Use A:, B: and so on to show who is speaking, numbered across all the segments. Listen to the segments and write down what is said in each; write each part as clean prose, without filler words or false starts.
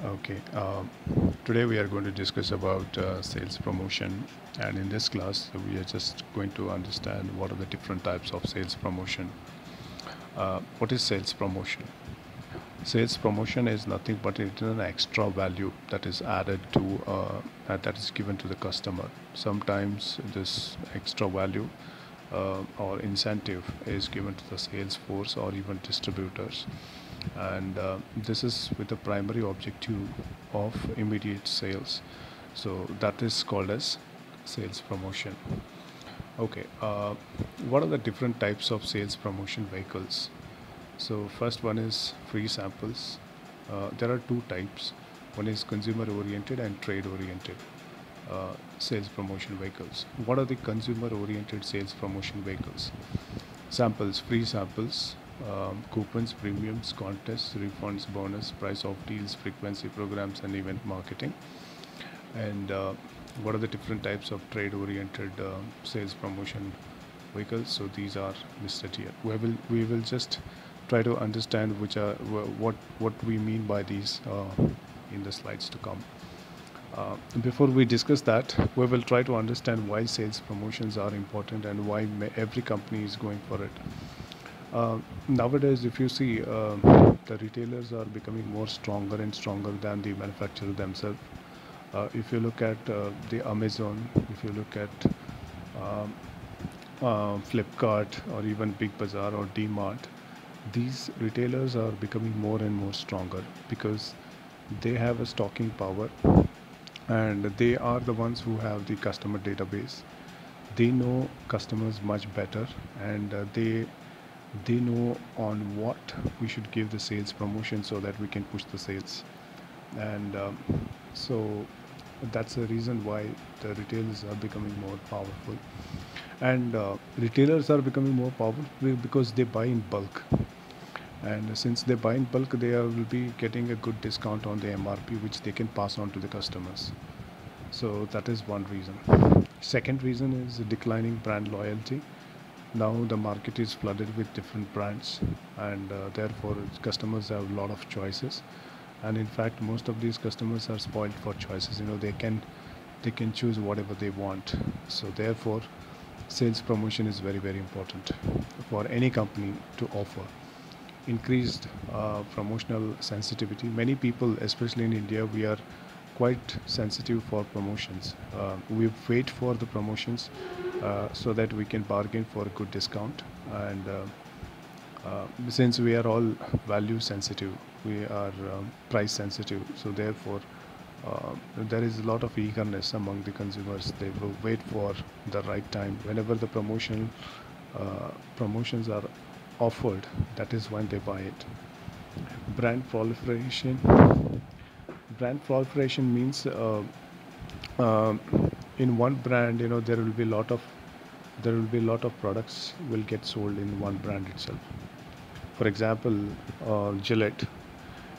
A: Okay, today we are going to discuss about sales promotion, and in this class we are just going to understand what are the different types of sales promotion. What is sales promotion? Sales promotion is nothing but it is an extra value that is added to that is given to the customer. Sometimes this extra value or incentive is given to the sales force or even distributors, and this is with the primary objective of immediate sales. So that is called as sales promotion. Okay, what are the different types of sales promotion vehicles? So first one is free samples. There are two types. One is consumer oriented and trade oriented sales promotion vehicles. What are the consumer oriented sales promotion vehicles? Samples, free samples, coupons, premiums, contests, refunds, bonus, price of deals, frequency programs, and event marketing. And what are the different types of trade oriented sales promotion vehicles? So these are listed here. We will just try to understand which are what we mean by these in the slides to come. Before we discuss that, we will try to understand why sales promotions are important and why every company is going for it. Nowadays, if you see, the retailers are becoming more stronger and stronger than the manufacturer themselves. If you look at the Amazon, if you look at um, Flipkart or even Big Bazaar or DMart, these retailers are becoming more and more stronger because they have a stocking power, and they are the ones who have the customer database. They know customers much better, and they know on what we should give the sales promotion so that we can push the sales. And so that's the reason why the retailers are becoming more powerful, and retailers are becoming more powerful because they buy in bulk, and since they buy in bulk, will be getting a good discount on the MRP, which they can pass on to the customers. So that is one reason. Second reason is declining brand loyalty. Now the market is flooded with different brands, and therefore customers have a lot of choices. And in fact, most of these customers are spoiled for choices. They can choose whatever they want. So therefore, sales promotion is very very important for any company to offer increased promotional sensitivity. Many people, especially in India, we are quite sensitive for promotions. We wait for the promotions so that we can bargain for a good discount. And since we are all value sensitive, we are price sensitive. So therefore, there is a lot of eagerness among the consumers. They will wait for the right time. Whenever the promotions are offered, that is when they buy it. Brand proliferation. Brand proliferation means uh, in one brand, there will be a lot of products will get sold in one brand itself. For example, Gillette.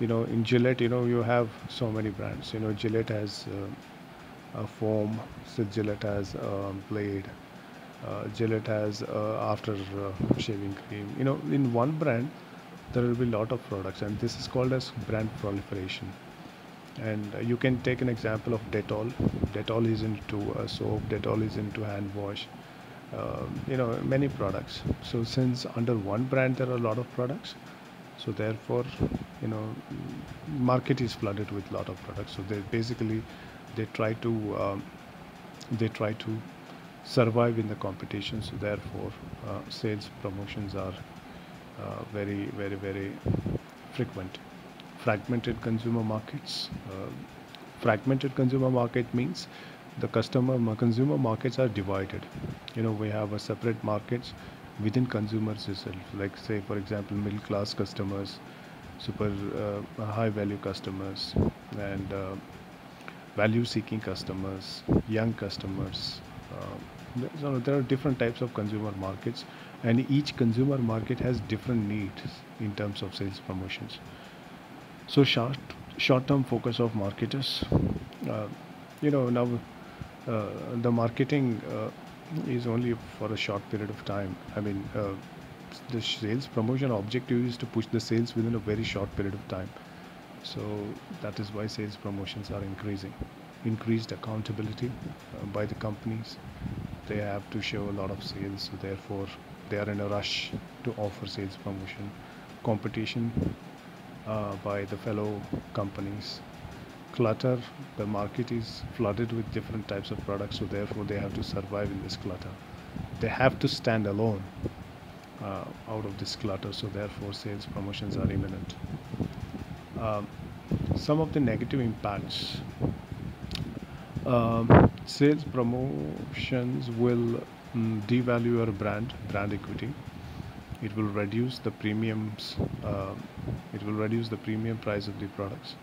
A: In Gillette, you have so many brands. Gillette has a foam, so Gillette has blade, Gillette has after shaving cream. In one brand, there will be a lot of products, and this is called as brand proliferation. And you can take an example of Dettol. Dettol is into soap. Dettol is into hand wash. Many products. So since under one brand there are a lot of products, so therefore, you know, market is flooded with a lot of products. So they try to survive in the competition. So therefore, sales promotions are very very very frequent. Fragmented consumer markets. Fragmented consumer market means the consumer markets are divided. We have a separate markets within consumers itself, like say for example middle class customers, super high value customers, and value seeking customers, young customers. So there are different types of consumer markets, and each consumer market has different needs in terms of sales promotions. So short-term focus of marketers. Uh, now the marketing is only for a short period of time. I mean, the sales promotion objective is to push the sales within a very short period of time. So that is why sales promotions are increasing. Increased accountability by the companies. They have to show a lot of sales, so therefore they are in a rush to offer sales promotion. Competition by the fellow companies. Clutter, the market is flooded with different types of products, so therefore they have to survive in this clutter. They have to stand alone out of this clutter, so therefore sales promotions are imminent. Um, some of the negative impacts. Sales promotions will devalue your brand equity. It will reduce the premiums. It will reduce the premium price of the products,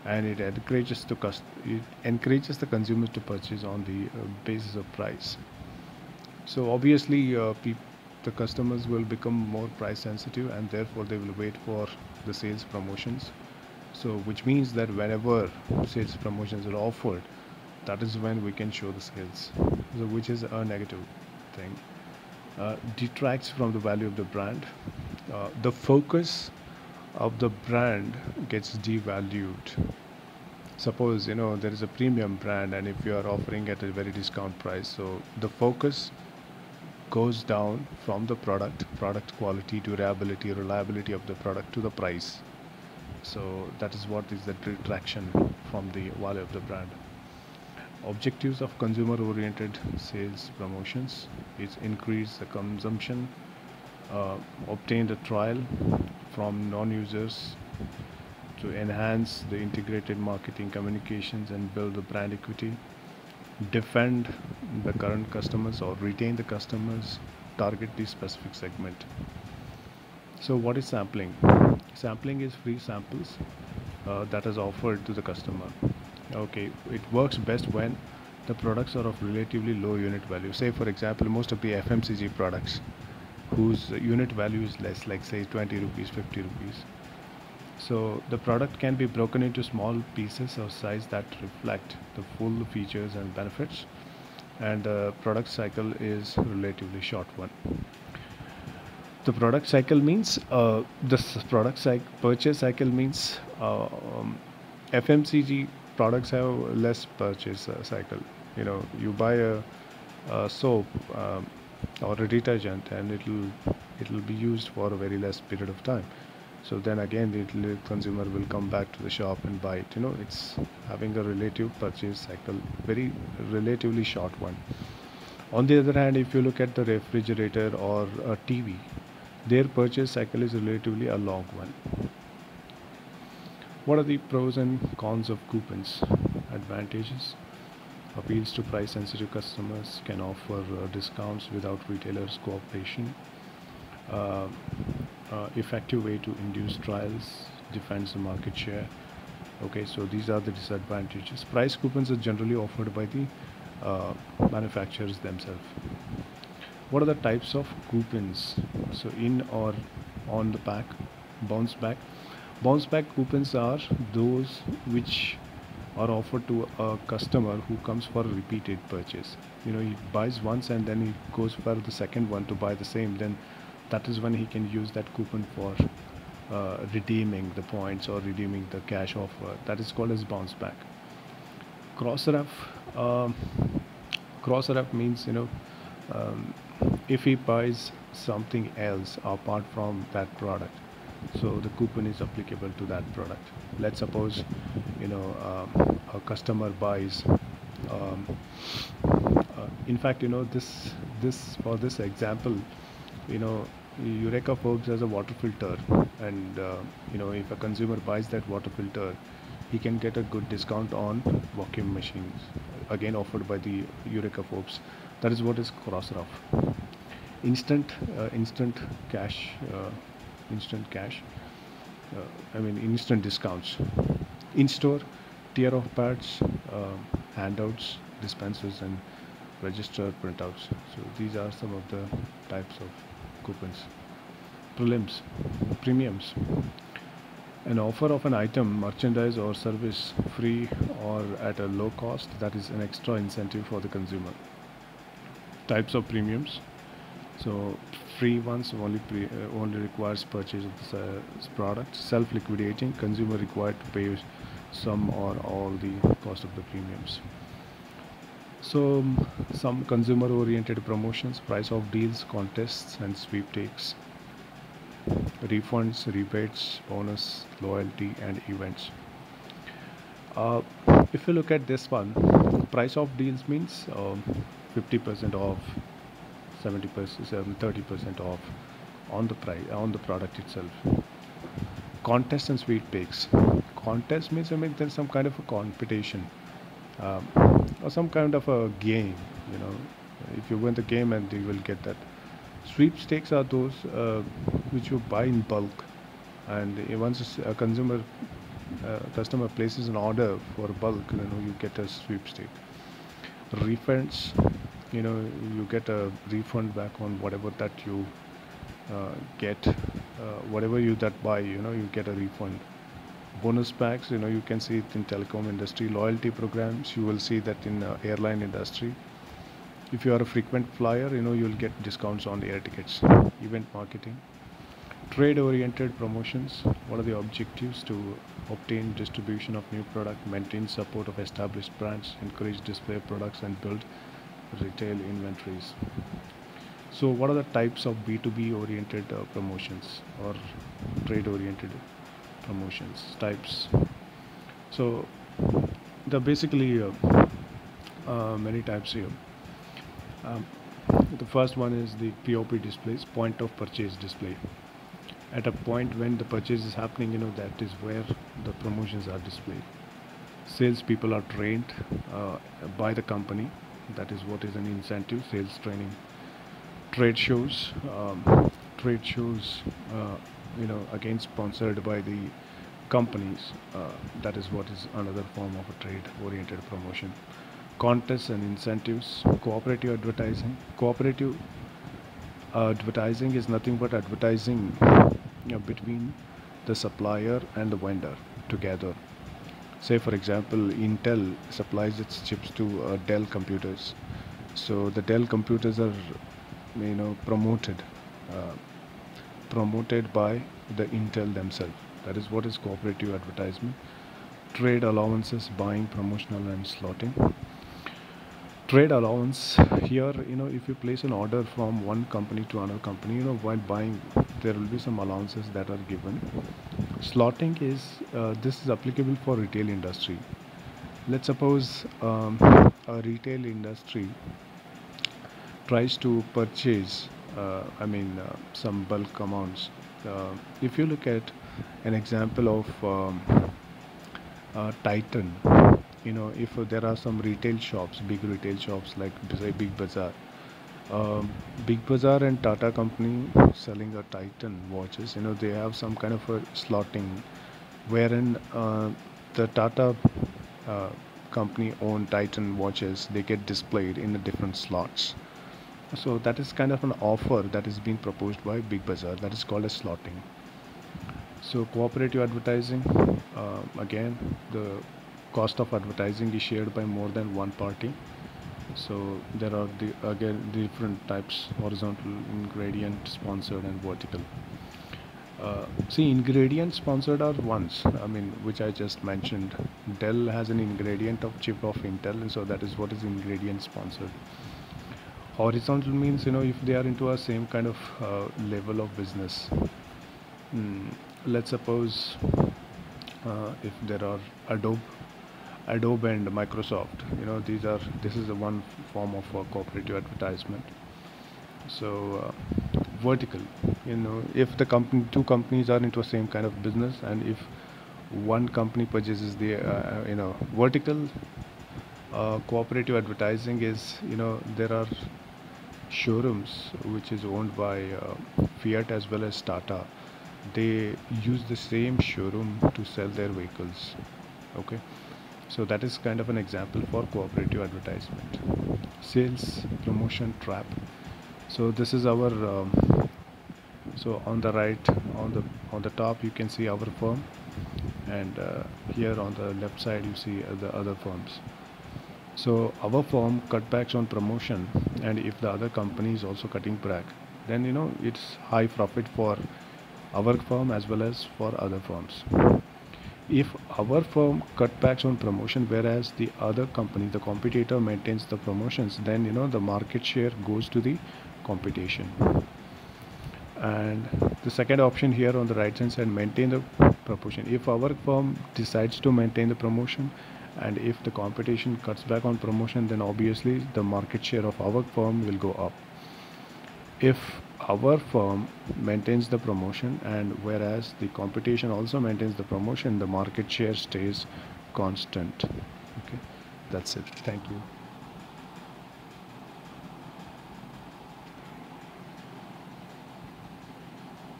A: and it encourages the consumers to purchase on the basis of price. So obviously, the customers will become more price sensitive, and therefore they will wait for the sales promotions. So which means that whenever sales promotions are offered, that is when we can show the sales. So which is a negative thing. Detracts from the value of the brand. The focus of the brand gets devalued. Suppose there is a premium brand, and if you are offering at a very discount price, so the focus goes down from the product quality, durability, reliability of the product to the price. So that is what is the detraction from the value of the brand. Objectives of consumer oriented sales promotions is increase the consumption, obtain the trial from non-users, to enhance the integrated marketing communications and build the brand equity, defend the current customers or retain the customers, target the specific segment. So what is sampling? Sampling is free samples that is offered to the customer. Okay, it works best when the products are of relatively low unit value. Say for example, most of the FMCG products whose unit value is less, like say 20 rupees, 50 rupees. So the product can be broken into small pieces of size that reflect the full features and benefits, and the product cycle is relatively short one. The product cycle means purchase cycle means FMCG products have less purchase cycle. You buy a soap or a detergent, and it'll be used for a very less period of time. So then again, the consumer will come back to the shop and buy it. It's having a relative purchase cycle, very relatively short one. On the other hand, if you look at the refrigerator or a TV, their purchase cycle is relatively a long one. What are the pros and cons of coupons? Advantages: appeals to price sensitive customers, can offer discounts without retailers' cooperation. Uh, Effective way to induce trials, defends the market share. Okay, so these are the disadvantages. Price coupons are generally offered by the manufacturers themselves. What are the types of coupons? So in or on the pack. Bounce back. Bounce back coupons are those which are offered to a customer who comes for a repeated purchase. He buys once and then he goes for the second one to buy the same. Then that is when he can use that coupon for redeeming the points or redeeming the cash offer. That is called as bounce back. Cross-ref. Cross-ref means if he buys something else apart from that product, so the coupon is applicable to that product. Let's suppose a customer buys in fact, this for this example, Eureka Forbes has a water filter, and if a consumer buys that water filter, he can get a good discount on vacuum machines, again offered by the Eureka Forbes. That is what is cross-ref. Instant cash, instant cash. Instant discounts. In-store, tier of pads, handouts, dispensers, and register printouts. So these are some of the types of coupons. Premiums. An offer of an item, merchandise, or service free or at a low cost, that is an extra incentive for the consumer. Types of premiums: So free ones only requires purchase of the product. Self-liquidating, consumer required to pay some or all the cost of the premiums. So some consumer-oriented promotions, price of deals, contests, and sweepstakes, refunds, rebates, bonus, loyalty, and events. Uh, if you look at this one, price of deals means 50% off, 70%, 30% off on the price on the product itself. Contest and sweepstakes. Contest means, I mean, there's some kind of a competition, um, or some kind of a game. You know, if you win the game, and you will get that. Sweepstakes are those which you buy in bulk, and once a customer places an order for bulk, you get a sweepstake. Refunds, you get a refund back on whatever that you get, whatever you that buy, you get a refund. Bonus packs, you can see it in telecom industry. Loyalty programs, you will see that in airline industry. If you are a frequent flyer, you'll get discounts on air tickets. Event marketing. Trade oriented promotions, what are the objectives? To obtain distribution of new product, maintain support of established brands, encourage display of products, and build retail inventories. So what are the types of B2B oriented promotions, or trade oriented promotions types? So there are basically many types here. um, the first one is the POP displays, point of purchase display. At a point when the purchase is happening, that is where the promotions are displayed. Salespeople are trained by the company. That is what is an incentive, sales training. Trade shows, trade shows, again sponsored by the companies. That is what is another form of a trade-oriented promotion. Contests and incentives. Cooperative advertising. Cooperative advertising is nothing but advertising between the supplier and the vendor together. Say for example, Intel supplies its chips to Dell computers. So the Dell computers are promoted uh, promoted by the Intel themselves. That is what is cooperative advertisement. Trade allowances, buying, promotional, and slotting. Trade allowance, here, if you place an order from one company to another company, while buying, there will be some allowances that are given. Slotting is, this is applicable for retail industry. Let's suppose a retail industry tries to purchase some bulk amounts. If you look at an example of Titan, if there are some retail shops, big retail shops like say Big Bazaar, Big Bazaar and Tata company selling a Titan watches, they have some kind of a slotting, wherein the Tata uh, company owned Titan watches, they get displayed in the different slots. So that is kind of an offer that is being proposed by Big Bazaar. That is called as slotting. So cooperative advertising, again, the cost of advertising is shared by more than one party. So there are again different types: horizontal, ingredient, sponsored, and vertical. See, ingredient sponsored are ones, which I just mentioned. Dell has an ingredient of chip of Intel, and so that is what is ingredient sponsored. Horizontal means, if they are into a same kind of level of business. Let's suppose if there are Adobe and Microsoft, this is the one form of cooperative advertisement. So vertical, if the two companies are into the same kind of business, and if one company purchases the vertical cooperative advertising is, there are showrooms which is owned by Fiat as well as Tata. They use the same showroom to sell their vehicles. Okay, so that is kind of an example for cooperative advertisement. Sales promotion trap. So this is our so on the right, on the top, you can see our firm, and here on the left side you see the other firms. So our firm cutbacks on promotion, and if the other company is also cutting back, then it's high profit for our firm as well as for other firms. If our firm cut backs on promotion whereas the other company, the competitor, maintains the promotions, then the market share goes to the competition. And the second option here on the right hand side, maintain the promotion. If our firm decides to maintain the promotion and if the competition cuts back on promotion, then obviously the market share of our firm will go up. If our firm maintains the promotion and whereas the competition also maintains the promotion, the market share stays constant. Okay, that's it. Thank you.